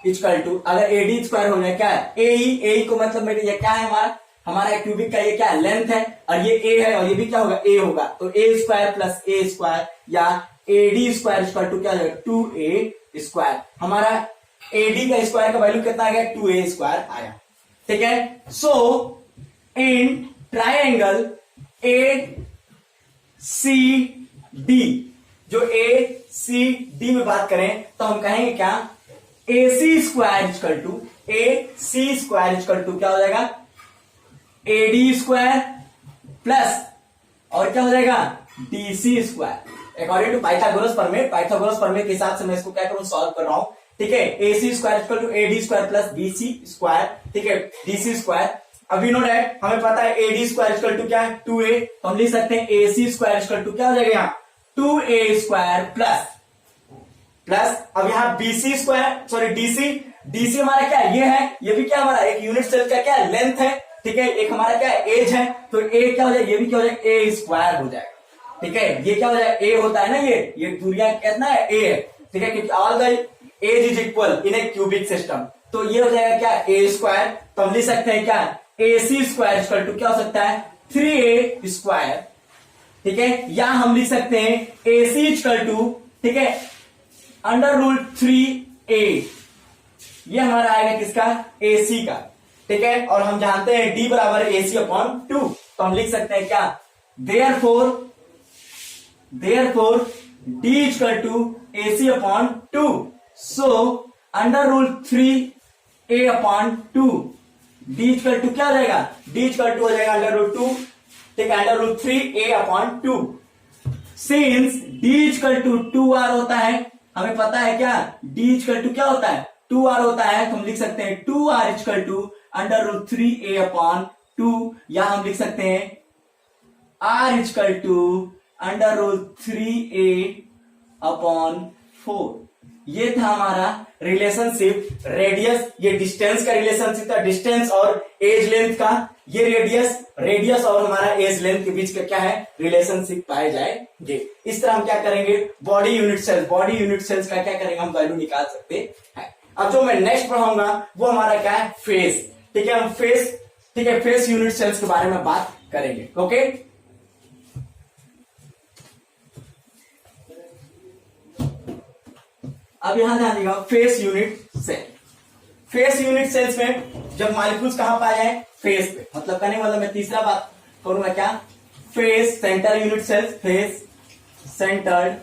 इक्वल टू, अगर AD स्क्वायर हो जाए क्या है, AE को मतलब मेरे ये क्या है, हमारा क्यूबिक का ये क्या है, लेंथ है, और ये a है और ये भी क्या होगा, a होगा, तो a square plus a square या AD स्क्वायर इक्वल टू क्या हो जाएगा, 2a स्क्वायर। हमारा AD का स्क्वायर का वैल्यू कितना आ गया, 2a स्क्वायर आया, ठीक है। सो इन ट्राइंगल ACD, जो ACD में बात करें तो हम कहेंगे क्या, AC स्क्वायर इक्वल टू क्या हो जाएगा, AD स्क्वायर प्लस और क्या हो जाएगा, DC square. According to Pythagoras प्रमेय के हिसाब से मैं इसको क्या करूं, सॉल्व कर रहा हूं, ठीक है। AC square equal to AD square plus BC square, ठीक है, DC स्क्वायर। अब वी नो दैट, हमें पता है AD स्क्वायर इक्वल टू क्या है, 2a, तो हम लिख सकते हैं AC स्क्वायर इक्वल टू क्या हो जाएगा, यहाँ 2a स्क्वायर प्लस अब यहाँ BC स्क्वायर, सॉरी DC हमारा क्या है, ये है, ये भी क्या हमारा एक यूनिट सेल का क्या है, लेंथ है, ठीक है, एक हमारा क्या है, एज है, तो ए क्या हो जाएगा, ये भी क्या हो जाएगा, ए स्क्वायर हो जाएगा, ठीक है। ये क्या हो जाएगा, ए होता है ना, ये दूरियां कितना है, ए है, ठीक है, क्योंकि all the edge is equal in a cubic system, तो ये हो जाएगा क्या, ए स्क्वायर। तो हम लिख सकते हैं क्या, AC स्क्वायर इक्वल टू क्या हो सकता है, 3a स्क्वायर, ठीक है, या हम लिख सकते हैं AC इक्वल टू, ठीक है, √3a, ये हमारा आएगा किसका, AC का, ठीक है। और हम जानते हैं D बराबर AC अपॉन 2, तो हम लिख सकते हैं क्या, therefore D equal to AC upon 2, so √3a upon 2, D equal to क्या हो जाएगा, D इक्वल टू हो जाएगा √2, ठीक है, √3a upon 2। Since D equal to 2r होता है, हमें पता है क्या, D इक्वल टू क्या होता है, 2r होता है, तो हम लिख सकते हैं 2r equal to √3a upon 2, या हम लिख सकते हैं r equal to √3a upon 4। ये था हमारा रिलेशनशिप, रेडियस, ये डिस्टेंस का रिलेशनशिप था, डिस्टेंस और एज लेंथ का, ये रेडियस और हमारा एज लेंथ के बीच का क्या है, रिलेशनशिप पाए जाएंगे। इस तरह हम क्या करेंगे, बॉडी यूनिट सेल्स का क्या करेंगे, हम वैल्यू निकाल सकते हैं। अब जो मैं नेक्स्ट पढ़ाऊंगा वो हमारा क्या है, फेस, ठीक है, हम फेस यूनिट सेल्स के बारे में बात करेंगे, ओके। अब यहां ध्यान दीजिएगा, फेस यूनिट सेल्स में जब मॉलिक्यूल्स कहां पाए जाए, फेस पे, मतलब कहने मतलब मैं तीसरा बात करूंगा क्या, face centre unit cells, face centred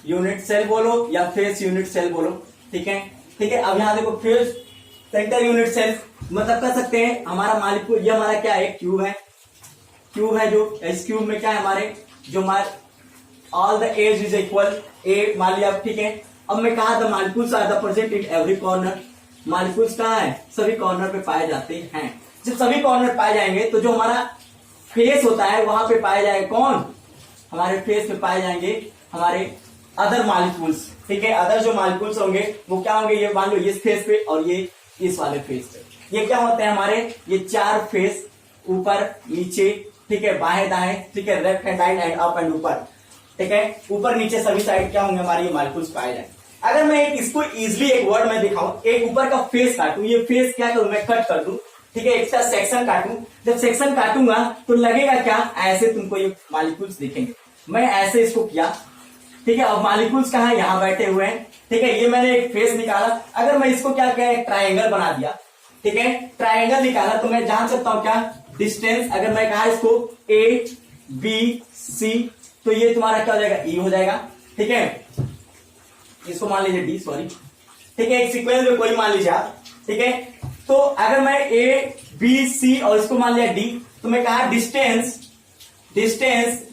unit cell बोलो या फेस यूनिट सेल बोलो, ठीक है। अब यहां देखो, फेस सेंटर यूनिट सेल मतलब कह सकते हैं हमारा मॉलिक्यूल, ये हमारा क्या है, क्यूब है, जो इस क्यूब में क्या है, हमारे जो हमारे all the edge is equal A मान लिया, ठीक है। अब मैं कहा था molecules are the present in every corner, molecules कहाँ है, सभी कॉर्नर पे पाए जाते हैं। जब सभी कॉर्नर पाए जाएंगे तो जो हमारा फेस होता है वहां पे पाए जाएंगे कौन, हमारे फेस पे पाए जाएंगे हमारे अदर मॉलिक्यूल्स, ठीक है। अदर जो मॉलिक्यूल्स होंगे वो क्या होंगे, ये मान लो इस फेस पे और ये इस वाले फेस पे, ये क्या होते हैं हमारे, ये 4 फेस, ऊपर नीचे, ठीक है, बाएं दाएं, ठीक है, left hand right and up and ऊपर, ठीक है, ऊपर नीचे सभी साइड क्या होंगे हमारे, ये मॉलिक्यूल्स पाए जाएंगे। अगर मैं इसको इजिली एक वर्ड में दिखाऊं, एक ऊपर का फेस काटूं, ये फेस क्या करूं मैं, कट कर दूं, ठीक है, इसका सेक्शन काटूं, जब सेक्शन काटूंगा तो लगेगा क्या, ऐसे तुमको ये मॉलिक्यूल्स दिखेंगे। मैं ऐसे इसको किया, ठीक है, अब मॉलिक्यूल्स कहाँ यहाँ बैठे हुए हैं, ठीक है, ये मैंने एक फेस निकाला। अगर मैं इसको क्या किया, एक ट्राइंगल बना दिया, ठीक है, ट्राइंगल निकाला तो मैं जान सकता हूं क्या डिस्टेंस, अगर मैं कहा इसको ए बी सी, तो ये तुम्हारा क्या हो जाएगा, ई हो जाएगा, ठीक है, इसको मान लीजिए डी, सॉरी, ठीक है, एक सीक्वेंस में कोई मान लीजिए आप, ठीक है। तो अगर मैं ए बी सी और इसको मान लिया डी, तो मैं कहा डिस्टेंस,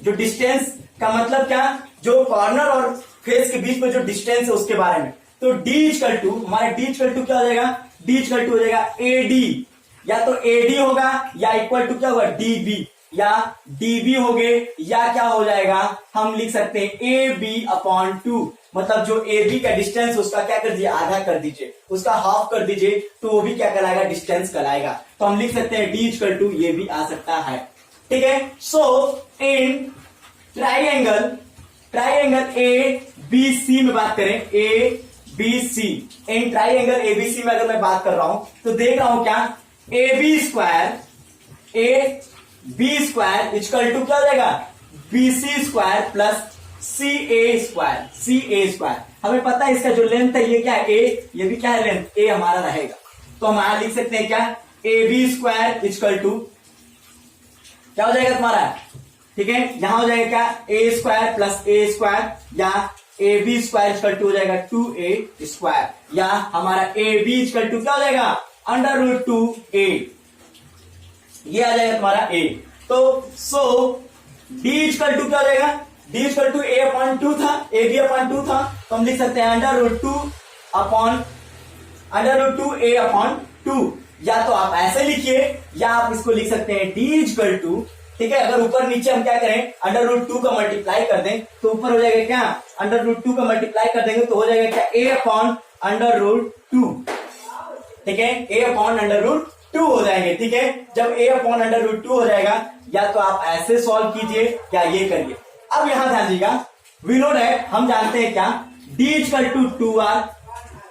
जो डिस्टेंस का मतलब क्या, जो कॉर्नर और फेस के बीच में जो डिस्टेंस है उसके बारे में। तो डी इक्वल टू, हमारा डी इक्वल टू क्या हो जाएगा, डी इक्वल टू हो जाएगा ए डी, या तो ए डी होगा या इक्वल टू क्या होगा डी बी, या डी बी हो गए, या क्या हो जाएगा, हम लिख सकते हैं ए बी अपॉन टू, मतलब जो ए बी का डिस्टेंस उसका क्या कर दीजिए, आधा कर दीजिए, उसका हाफ कर दीजिए, तो वो भी क्या कहलाएगा, डिस्टेंस कहलाएगा। तो हम लिख सकते हैं डी इक्वल टू ये भी आ सकता है, ठीक है। सो इन ट्राइंगल ए बी सी में बात करें, A B C, in triangle A B C में अगर मैं बात कर रहा हूं तो देख रहा हूं क्या, A B square equal to क्या हो जाएगा, B C square plus C A square. हमें पता है इसका जो लेंथ है ये क्या है, ए, ये भी क्या है लेंथ, ए हमारा रहेगा। तो हम यहां लिख सकते हैं क्या, A B square equal to क्या हो जाएगा तुम्हारा, ठीक है, यहां हो जाएगा क्या, A square plus A square, या A B square equal to हो जाएगा 2a², या हमारा ए बी इक्वल टू क्या हो जाएगा, √2a, ये आ जाएगा तुम्हारा ए। तो सो डी इक्वल टू क्या हो जाएगा, D equal to A upon 2 था, ए बी अपॉन 2 था, तो हम लिख सकते हैं √2a/2, या तो आप ऐसे लिखिए या आप इसको लिख सकते हैं डी इक्वल टू, ठीक है, अगर ऊपर नीचे हम क्या करें, √2 का मल्टीप्लाई कर दें तो ऊपर हो जाएगा क्या, √2 का मल्टीप्लाई कर देंगे तो हो जाएगा क्या, a/√2, ठीक है, a/√2 हो जाएंगे, ठीक है। जब a/√2 हो जाएगा, या तो आप ऐसे सॉल्व कीजिए या ये करिए। अब यहां ध्यान दीजिएगा, वी नो दैट, हम जानते हैं क्या, d इक्वल टू 2r,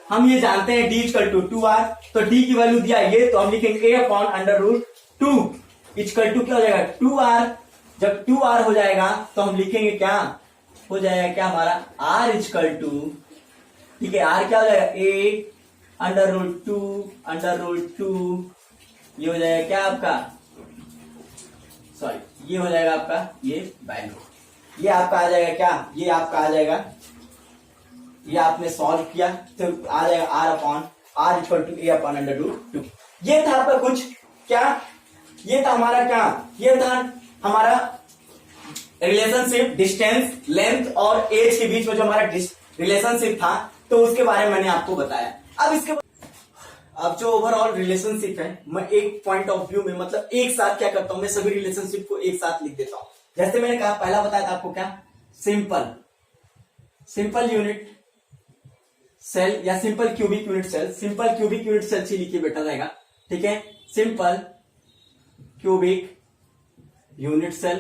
हम ये जानते हैं d इक्वल टू 2r, तो d की वैल्यू दिया ये, तो हम लिखेंगे a/√2 इक्वल टू क्या हो जाएगा, 2r। जब 2r हो जाएगा तो हम लिखेंगे क्या, हो जाएगा क्या हमारा r इक्वल टू, ठीक है, r क्या हो जाएगा, a/√2, ये हो जाएगा क्या आपका, सॉरी, ये हो जाएगा आपका ये वैल्यू, ये आपका आ जाएगा क्या, ये आपका आ जाएगा, ये आपने सॉल्व किया तो आ जाएगा r इक्वल टू a/√2। ये था आपका कुछ क्या, ये था हमारा क्या, ये था हमारा रिलेशनशिप डिस्टेंस, लेंथ और एज के बीच में जो हमारा रिलेशनशिप था, तो उसके बारे में मैंने आपको बताया। अब जो ओवरऑल रिलेशनशिप है, मैं एक पॉइंट ऑफ व्यू में, मतलब एक साथ क्या करता हूं, मैं सभी रिलेशनशिप को एक साथ लिख देता हूं। जैसे मैंने कहा, पहला बताया था आपको क्या, सिंपल यूनिट सेल या simple cubic unit cell, simple cubic unit cell ही लिखिए बेटा रहेगा, ठीक है, सिंपल क्यूबिक यूनिट सेल,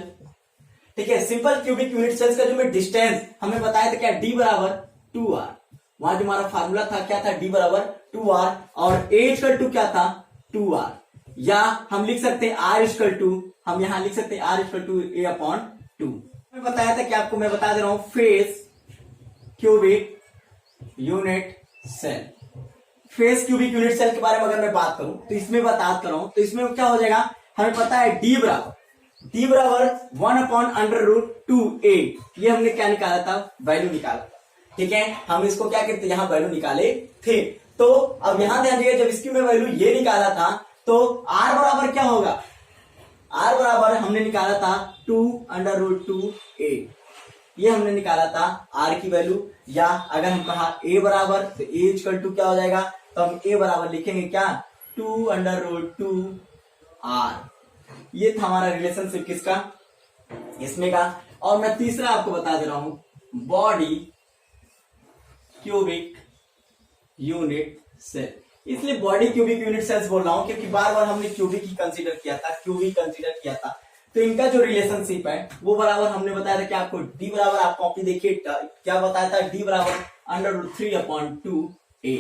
ठीक है। सिंपल क्यूबिक यूनिट सेल्स का जो मैं डिस्टेंस हमें बताया था क्या, d बराबर 2r, वहां जो हमारा फार्मूला था क्या था, d बराबर 2r, और a इक्वल टू क्या था, 2r, या हम लिख सकते हैं r इक्वल टू, हम यहां लिख सकते हैं r इक्वल टू a/2। मैं बताया था कि आपको, मैं बता दे रहा हूं, face cubic unit cell, face cubic unit cell के बारे में अगर मैं बात करूं तो इसमें बात कर रहा हूं, तो इसमें क्या हो जाएगा, हमें पता है d बराबर 1/√2a, ये हमने क्या निकाला था, वैल्यू निकाला था, ठीक है। हम इसको क्या कहते हैं, यहां वैल्यू निकाले थे। तो अब यहां ध्यान दीजिए, जब इसकी मैं वैल्यू ये निकाला था तो r बराबर क्या होगा, r बराबर हमने निकाला था 2/√2a, ये हमने निकाला था r की वैल्यू। या अगर हम कहा a बराबर, तो a इक्वल टू क्या हो जाएगा, तो हम a बराबर लिखेंगे क्या, 2/√2r। ये था हमारा रिलेशनशिप किसका, इसमें का। और मैं तीसरा आपको बता दे रहा हूं, बॉडी क्यूबिक यूनिट सेल। इसलिए बॉडी क्यूबिक यूनिट सेल्स बोल रहा हूं क्योंकि बार बार हमने क्यूबिक ही कंसीडर किया था, तो इनका जो रिलेशनशिप है वो बराबर हमने बताया था कि आपको d बराबर, आप कॉपी देखिए क्या बताया था, d बराबर √3/2a,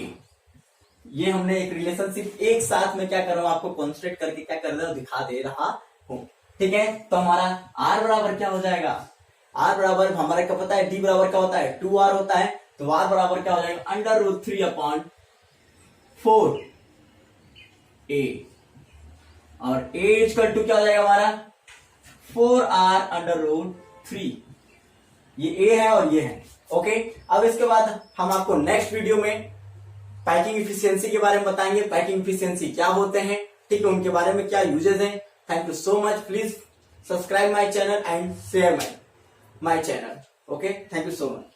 ये हमने एक रिलेशनशिप एक साथ में क्या कर रहा हूं आपको कॉन्स्ट्रेट करके क्या कर रहा हूं दिखा दे रहा हूं। ठीक है, तो हमारा आर बराबर क्या हो जाएगा, आर बराबर हमारे को पता है डी बराबर क्या होता है 2r होता है, तो आर बराबर क्या हो जाएगा √3/4 a और a इक्वल टू क्या हो जाएगा हमारा 4r√3। ये a है और ये है। ओके, अब इसके बाद हम आपको नेक्स्ट वीडियो में पैकिंग इफिशियंसी के बारे में बताएंगे, पैकिंग इफिशियंसी क्या होते हैं, ठीक है, उनके बारे में क्या यूजेस हैं। Thank you so much, please subscribe my channel and share my channel. Okay, thank you so much.